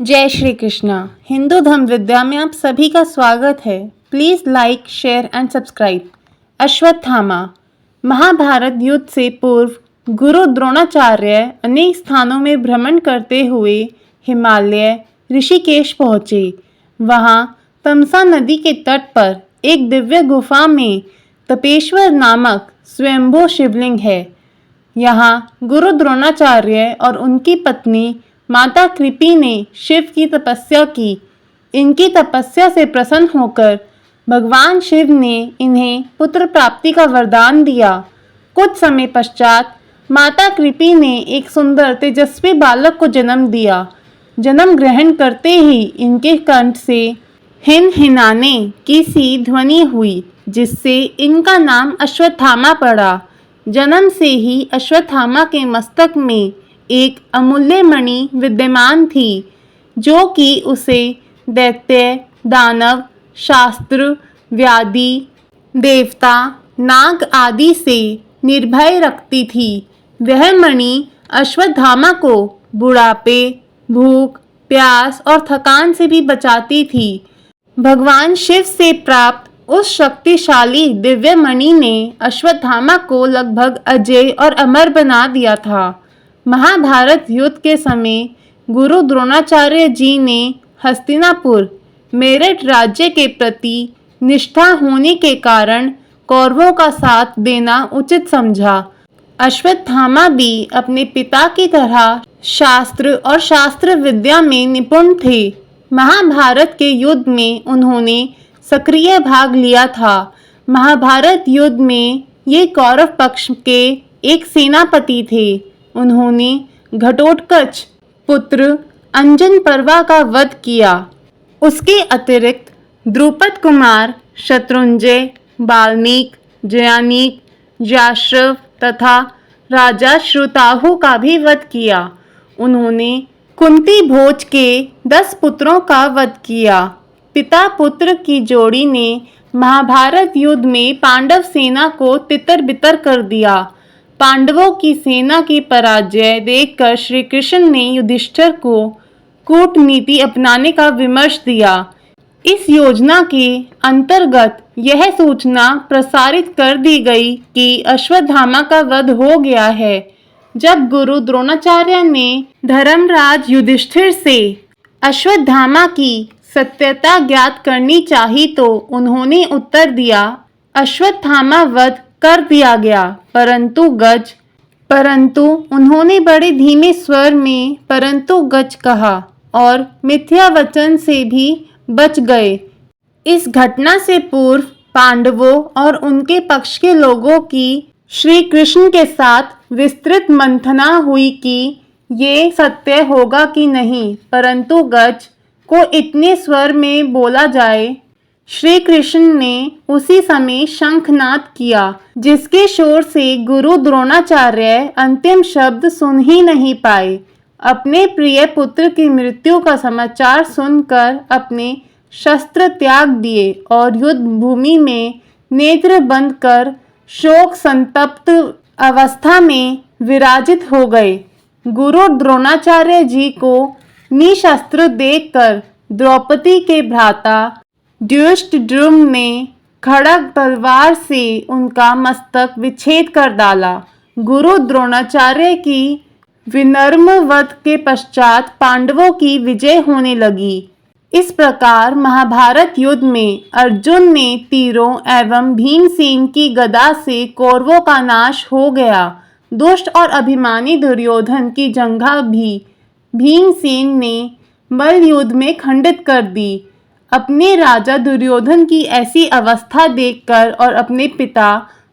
जय श्री कृष्णा। हिंदू धर्म विद्या में आप सभी का स्वागत है। Please like, share and subscribe. Ashwatthama. Mahabharata युद्ध से पूर्व गुरु द्रोणाचार्य अनेक स्थानों में भ्रमण करते हुए हिमालय ऋषिकेश पहुँचे। वहाँ तमसा नदी के तट पर एक दिव्य गुफा में तपेश्वर नामक स्वयंभू शिवलिंग है। यहाँ गुरु द्रोणाचार्य और उनकी पत्नी माता कृपि ने शिव की तपस्या की। इनकी तपस्या से प्रसन्न होकर भगवान शिव ने इन्हें पुत्र प्राप्ति का वरदान दिया। कुछ समय पश्चात माता कृपि ने एक सुंदर तेजस्वी बालक को जन्म दिया। जन्म ग्रहण करते ही इनके कंठ से हिन हिनाने की सी ध्वनि हुई, जिससे इनका नाम अश्वत्थामा पड़ा। जन्म से ही अश्वत्थामा के मस्तक में एक अमूल्य मणि विद्यमान थी, जो कि उसे दैत्य, दानव, शास्त्र, व्याधि, देवता, नाग आदि से निर्भय रखती थी। वह मणि अश्वत्थामा को बुढ़ापे, भूख, प्यास और थकान से भी बचाती थी। भगवान शिव से प्राप्त उस शक्तिशाली दिव्य मणि ने अश्वत्थामा को लगभग अजेय और अमर बना दिया था। महाभारत युद्ध के समय गुरु द्रोणाचार्य जी ने हस्तिनापुर मेरठ राज्य के प्रति निष्ठा होने के कारण कौरवों का साथ देना उचित समझा। अश्वत्थामा भी अपने पिता की तरह शास्त्र और शास्त्र विद्या में निपुण थे। महाभारत के युद्ध में उन्होंने सक्रिय भाग लिया था। महाभारत युद्ध में ये कौरव पक्ष के एक सेनापति थे। उन्होंने घटोत्कच पुत्र अंजन पर्वा का वध किया। उसके अतिरिक्त द्रुपद कुमार शत्रुंजय, बाल्मीक, जयानीक, जाश्रव तथा राजा श्रुताहु का भी वध किया। उन्होंने कुंती भोज के 10 पुत्रों का वध किया। पिता पुत्र की जोड़ी ने महाभारत युद्ध में पांडव सेना को तितर बितर कर दिया। पांडवों की सेना की पराजय देखकर श्री कृष्ण ने युधिष्ठिर को कूटनीति अपनाने का विमर्श दिया। इस योजना के अंतर्गत यह सूचना प्रसारित कर दी गई कि अश्वत्थामा का वध हो गया है। जब गुरु द्रोणाचार्य ने धर्मराज युधिष्ठिर से अश्वत्थामा की सत्यता ज्ञात करनी चाही तो उन्होंने उत्तर दिया, अश्वत्थामा वध कर दिया गया, परंतु उन्होंने बड़े धीमे स्वर में परंतु गज कहा और मिथ्या वचन से भी बच गए। इस घटना से पूर्व पांडवों और उनके पक्ष के लोगों की श्री कृष्ण के साथ विस्तृत मंथना हुई कि ये सत्य होगा कि नहीं, परंतु गज को इतने स्वर में बोला जाए। श्री कृष्ण ने उसी समय शंखनाद किया, जिसके शोर से गुरु द्रोणाचार्य अंतिम शब्द सुन ही नहीं पाए। अपने प्रिय पुत्र की मृत्यु का समाचार सुनकर अपने शस्त्र त्याग दिए और युद्ध भूमि में नेत्र बंद कर शोक संतप्त अवस्था में विराजित हो गए। गुरु द्रोणाचार्य जी को निशस्त्र देखकर द्रौपदी के भ्राता धृष्टद्युम्न ने खड़ग तलवार से उनका मस्तक विच्छेद कर डाला। गुरु द्रोणाचार्य की विनम्र वध के पश्चात पांडवों की विजय होने लगी। इस प्रकार महाभारत युद्ध में अर्जुन ने तीरों एवं भीमसेन की गदा से कौरवों का नाश हो गया। दुष्ट और अभिमानी दुर्योधन की जंघा भी भीमसेन ने मल्ल युद्ध में खंडित कर दी। अपने राजा दुर्योधन की ऐसी अवस्था देखकर और अपने पिता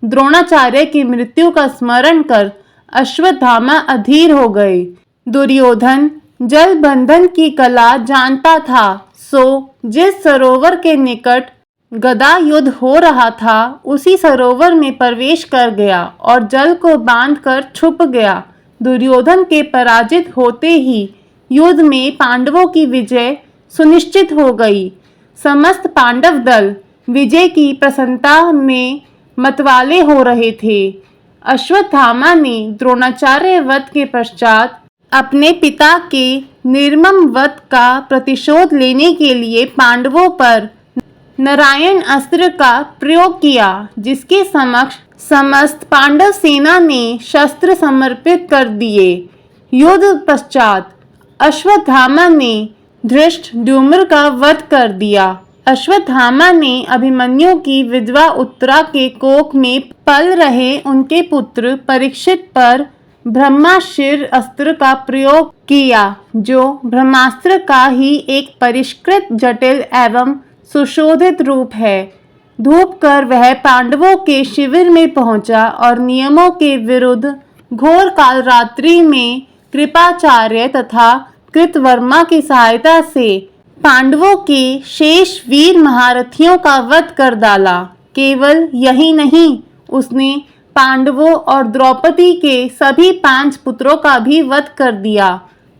द्रोणाचार्य की मृत्यु का स्मरण कर अश्वत्थामा अधीर हो गए। दुर्योधन जल बंधन की कला जानता था, सो जिस सरोवर के निकट गदा युद्ध हो रहा था उसी सरोवर में प्रवेश कर गया और जल को बांधकर छुप गया। दुर्योधन के पराजित होते ही युद्ध में पांडवों की विजय सुनिश्चित हो गई। समस्त पांडव दल विजय की प्रसन्नता में मतवाले हो रहे थे। अश्वत्थामा ने द्रोणाचार्य वध के पश्चात अपने पिता के निर्मम वध का प्रतिशोध लेने के लिए पांडवों पर नारायण अस्त्र का प्रयोग किया, जिसके समक्ष समस्त पांडव सेना ने शस्त्र समर्पित कर दिए। युद्ध पश्चात अश्वत्थामा ने धृष्टद्युम्न का वध कर दिया। अश्वत्थामा ने अभिमन्यु की विधवा उत्तरा के कोख में पल रहे उनके पुत्र परीक्षित पर ब्रह्मास्त्र अस्त्र का प्रयोग किया, जो ब्रह्मास्त्र का ही एक परिष्कृत, जटिल एवं सुशोधित रूप है। धूप कर वह पांडवों के शिविर में पहुंचा और नियमों के विरुद्ध घोर कालरात्रि में कृपाचार्य तथा कृतवर्मा की सहायता से पांडवों के शेष वीर महारथियों का वध कर डाला। केवल यही नहीं, उसने पांडवों और द्रौपदी के सभी 5 पुत्रों का भी वध कर दिया।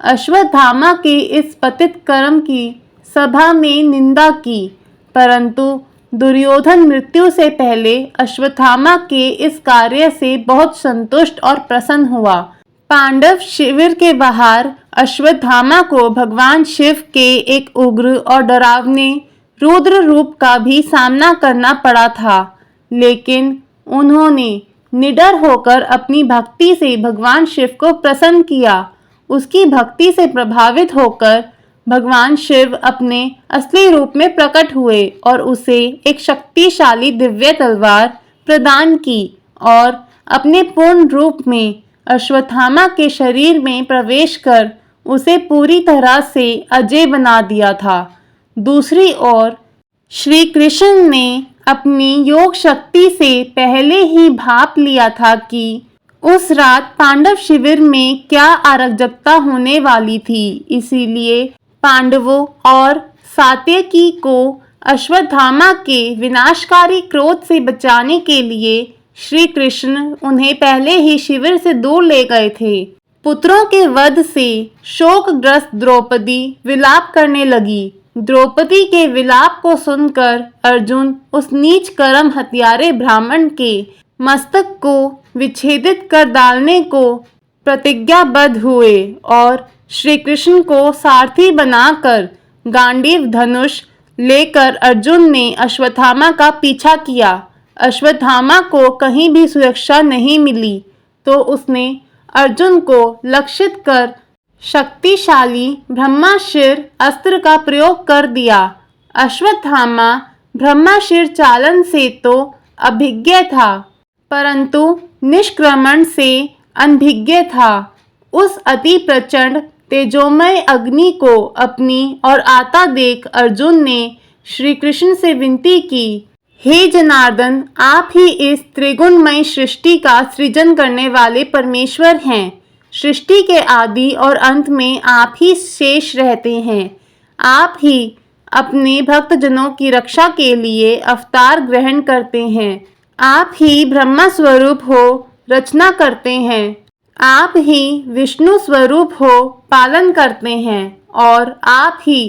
अश्वत्थामा के इस पतित कर्म की सभा में निंदा की, परंतु दुर्योधन मृत्यु से पहले अश्वत्थामा के इस कार्य से बहुत संतुष्ट और प्रसन्न हुआ। पांडव शिविर के बाहर अश्वत्थामा को भगवान शिव के एक उग्र और डरावने रुद्र रूप का भी सामना करना पड़ा था, लेकिन उन्होंने निडर होकर अपनी भक्ति से भगवान शिव को प्रसन्न किया। उसकी भक्ति से प्रभावित होकर भगवान शिव अपने असली रूप में प्रकट हुए और उसे एक शक्तिशाली दिव्य तलवार प्रदान की और अपने पूर्ण रूप में अश्वत्थामा के शरीर में प्रवेश कर उसे पूरी तरह से अजय बना दिया था। दूसरी ओर श्री कृष्ण ने अपनी योग शक्ति से पहले ही भाप लिया था कि उस रात पांडव शिविर में क्या अराजकता होने वाली थी। इसीलिए पांडवों और सात्यकी को अश्वत्थामा के विनाशकारी क्रोध से बचाने के लिए श्री कृष्ण उन्हें पहले ही शिविर से दूर ले गए थे। पुत्रों के वध से शोकग्रस्त द्रौपदी विलाप करने लगी। द्रौपदी के विलाप को सुनकर अर्जुन उस नीच कर्म हत्यारे ब्राह्मण के मस्तक को विच्छेदित कर डालने को प्रतिज्ञाबद्ध हुए और श्री कृष्ण को सारथी बनाकर गांडीव धनुष लेकर अर्जुन ने अश्वत्थामा का पीछा किया। अश्वत्थामा को कहीं भी सुरक्षा नहीं मिली, तो उसने अर्जुन को लक्षित कर शक्तिशाली ब्रह्मास्त्र अस्त्र का प्रयोग कर दिया। अश्वत्थामा ब्रह्मास्त्र चालन से तो अभिज्ञ था, परंतु निष्क्रमण से अनभिज्ञ था। उस अति प्रचंड तेजोमय अग्नि को अपनी ओर आता देख अर्जुन ने श्री कृष्ण से विनती की, हे जनार्दन, आप ही इस त्रिगुणमय सृष्टि का सृजन करने वाले परमेश्वर हैं। सृष्टि के आदि और अंत में आप ही शेष रहते हैं। आप ही अपने भक्तजनों की रक्षा के लिए अवतार ग्रहण करते हैं। आप ही ब्रह्मा स्वरूप हो रचना करते हैं। आप ही विष्णु स्वरूप हो पालन करते हैं और आप ही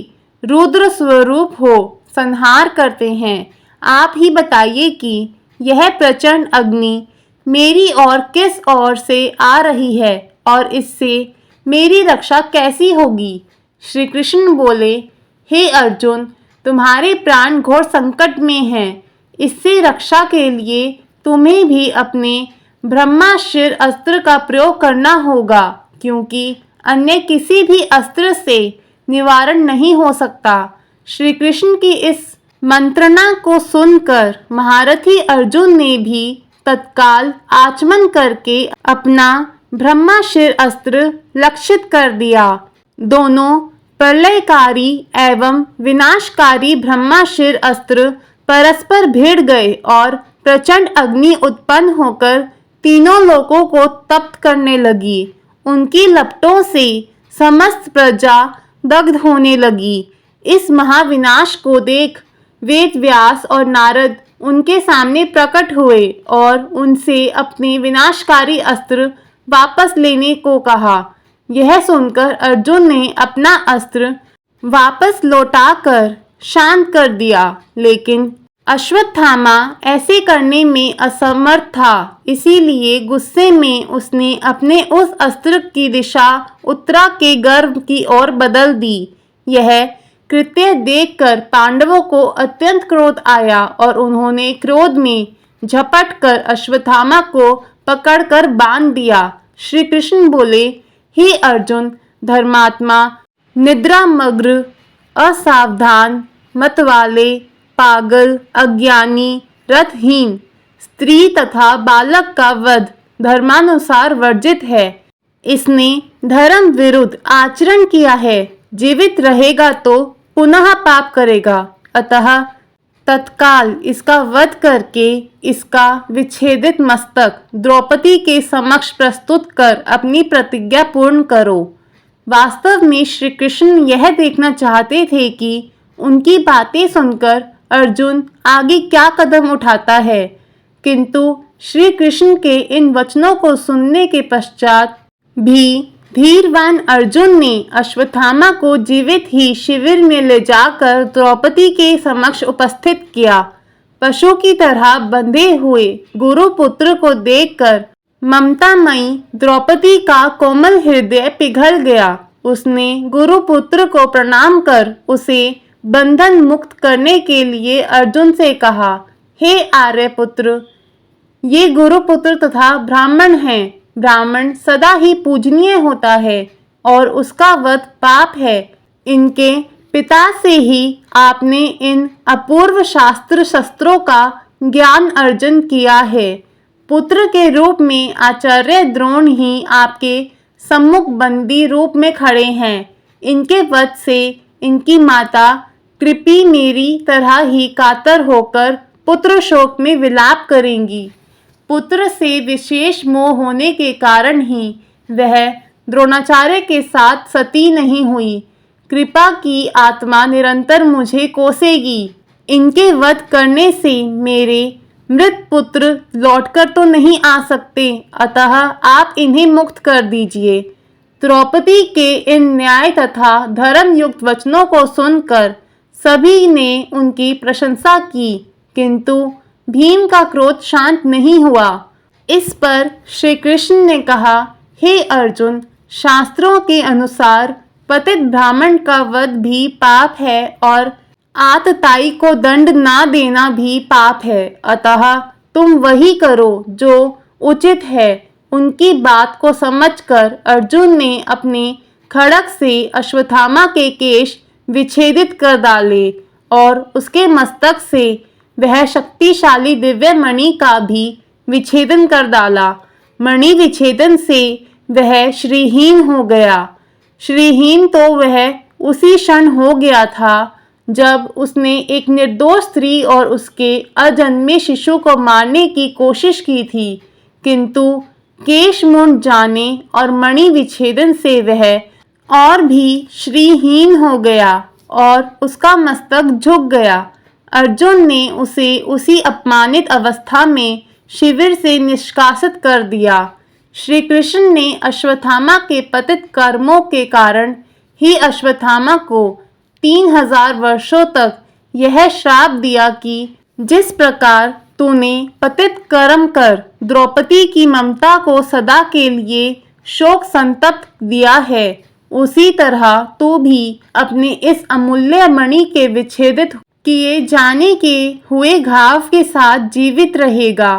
रुद्र स्वरूप हो संहार करते हैं। आप ही बताइए कि यह प्रचंड अग्नि मेरी ओर किस ओर से आ रही है और इससे मेरी रक्षा कैसी होगी। श्री कृष्ण बोले, हे अर्जुन, तुम्हारे प्राण घोर संकट में हैं। इससे रक्षा के लिए तुम्हें भी अपने ब्रह्मास्त्र अस्त्र का प्रयोग करना होगा, क्योंकि अन्य किसी भी अस्त्र से निवारण नहीं हो सकता। श्री कृष्ण की इस मंत्रणा को सुनकर महारथी अर्जुन ने भी तत्काल आचमन करके अपना ब्रह्मास्त्र अस्त्र लक्षित कर दिया। दोनों प्रलयकारी एवं विनाशकारी ब्रह्मास्त्र अस्त्र परस्पर भिड़ गए और प्रचंड अग्नि उत्पन्न होकर तीनों लोकों को तप्त करने लगी। उनकी लपटों से समस्त प्रजा दग्ध होने लगी। इस महाविनाश को देख वेद व्यास और नारद उनके सामने प्रकट हुए और उनसे अपने विनाशकारी अस्त्र वापस लेने को कहा। यह सुनकर अर्जुन ने अपना अस्त्र वापस लौटाकर शांत कर दिया, लेकिन अश्वत्थामा ऐसे करने में असमर्थ था, इसीलिए गुस्से में उसने अपने उस अस्त्र की दिशा उत्तरा के गर्भ की ओर बदल दी। यह कृत्य देखकर पांडवों को अत्यंत क्रोध आया और उन्होंने क्रोध में झपट कर अश्वत्थामा को पकड़कर बांध दिया। श्री कृष्ण बोले, हे अर्जुन, धर्मात्मा, निद्रामग्न, असावधान, मतवाले, पागल, अज्ञानी, रथहीन, स्त्री तथा बालक का वध धर्मानुसार वर्जित है। इसने धर्म विरुद्ध आचरण किया है। जीवित रहेगा तो पुनः पाप करेगा, अतः तत्काल इसका वध करके इसका विच्छेदित मस्तक द्रौपदी के समक्ष प्रस्तुत कर अपनी प्रतिज्ञा पूर्ण करो। वास्तव में श्री कृष्ण यह देखना चाहते थे कि उनकी बातें सुनकर अर्जुन आगे क्या कदम उठाता है, किंतु श्री कृष्ण के इन वचनों को सुनने के पश्चात भी धीरवान अर्जुन ने अश्वत्थामा को जीवित ही शिविर में ले जाकर द्रौपदी के समक्ष उपस्थित किया। पशु की तरह बंधे हुए गुरुपुत्र को देखकर ममतामयी द्रौपदी का कोमल हृदय पिघल गया। उसने गुरुपुत्र को प्रणाम कर उसे बंधन मुक्त करने के लिए अर्जुन से कहा, हे आर्यपुत्र, ये गुरुपुत्र तथा ब्राह्मण हैं। ब्राह्मण सदा ही पूजनीय होता है और उसका वध पाप है। इनके पिता से ही आपने इन अपूर्व शास्त्र शस्त्रों का ज्ञान अर्जन किया है। पुत्र के रूप में आचार्य द्रोण ही आपके सम्मुख बंदी रूप में खड़े हैं। इनके वध से इनकी माता कृपी मेरी तरह ही कातर होकर पुत्र शोक में विलाप करेंगी। पुत्र से विशेष मोह होने के कारण ही वह द्रोणाचार्य के साथ सती नहीं हुई। कृपा की आत्मा निरंतर मुझे कोसेगी। इनके वध करने से मेरे मृत पुत्र लौटकर तो नहीं आ सकते, अतः आप इन्हें मुक्त कर दीजिए। द्रौपदी के इन न्याय तथा धर्म युक्त वचनों को सुनकर सभी ने उनकी प्रशंसा की, किंतु भीम का क्रोध शांत नहीं हुआ। इस पर श्री कृष्ण ने कहा, हे अर्जुन, शास्त्रों के अनुसार पतित ब्राह्मण का वध भी पाप है और आतताई को दंड ना देना भी पाप है। अतः तुम वही करो जो उचित है। उनकी बात को समझकर अर्जुन ने अपने खड्ग से अश्वत्थामा के केश विच्छेदित कर डाले और उसके मस्तक से वह शक्तिशाली दिव्य मणि का भी विच्छेदन कर डाला। मणि विच्छेदन से वह श्रीहीन हो गया। श्रीहीन तो वह उसी क्षण हो गया था जब उसने एक निर्दोष स्त्री और उसके अजन्मे शिशु को मारने की कोशिश की थी, किंतु केश मुंड जाने और मणि विच्छेदन से वह और भी श्रीहीन हो गया और उसका मस्तक झुक गया। अर्जुन ने उसे उसी अपमानित अवस्था में शिविर से निष्कासित कर दिया। श्री कृष्ण ने अश्वत्थामा के पतित कर्मों के कारण ही अश्वत्थामा को 3000 वर्षों तक यह श्राप दिया कि जिस प्रकार तूने पतित कर्म कर द्रौपदी की ममता को सदा के लिए शोक संतप्त दिया है, उसी तरह तू भी अपने इस अमूल्य मणि के विच्छेदित किए जाने के हुए घाव के साथ जीवित रहेगा।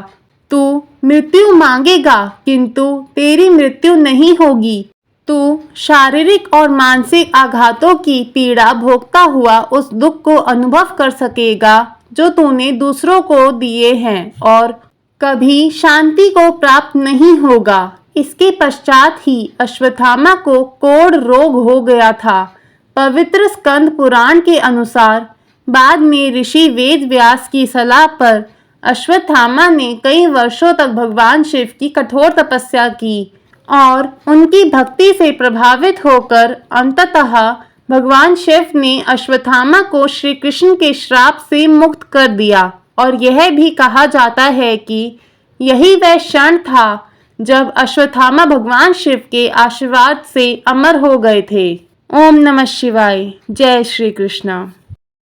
तू मृत्यु मांगेगा, किंतु तेरी मृत्यु नहीं होगी। तू शारीरिक और मानसिक आघातों की पीड़ा भोगता हुआ उस दुख को अनुभव कर सकेगा जो तूने दूसरों को दिए हैं और कभी शांति को प्राप्त नहीं होगा। इसके पश्चात ही अश्वत्थामा को कोढ़ रोग हो गया था। पवित्र स्कंद पुराण के अनुसार बाद में ऋषि वेद व्यास की सलाह पर अश्वत्थामा ने कई वर्षों तक भगवान शिव की कठोर तपस्या की और उनकी भक्ति से प्रभावित होकर अंततः भगवान शिव ने अश्वत्थामा को श्री कृष्ण के श्राप से मुक्त कर दिया। और यह भी कहा जाता है कि यही वह क्षण था जब अश्वत्थामा भगवान शिव के आशीर्वाद से अमर हो गए थे। ओम नमः शिवाय। जय श्री कृष्ण।